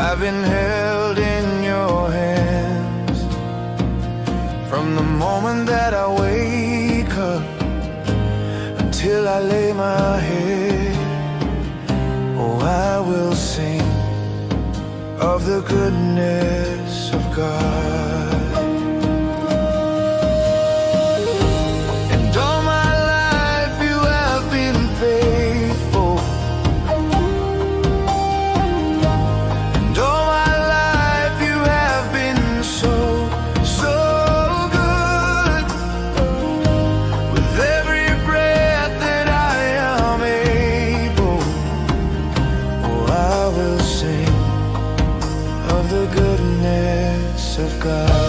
I've been held in your hands from the moment that I wake up until I lay my head. Oh, I will sing of the goodness of God. And all my life you have been faithful, and all my life you have been so, so good. With every breath that I am able, oh, I will sing of the goodness of God.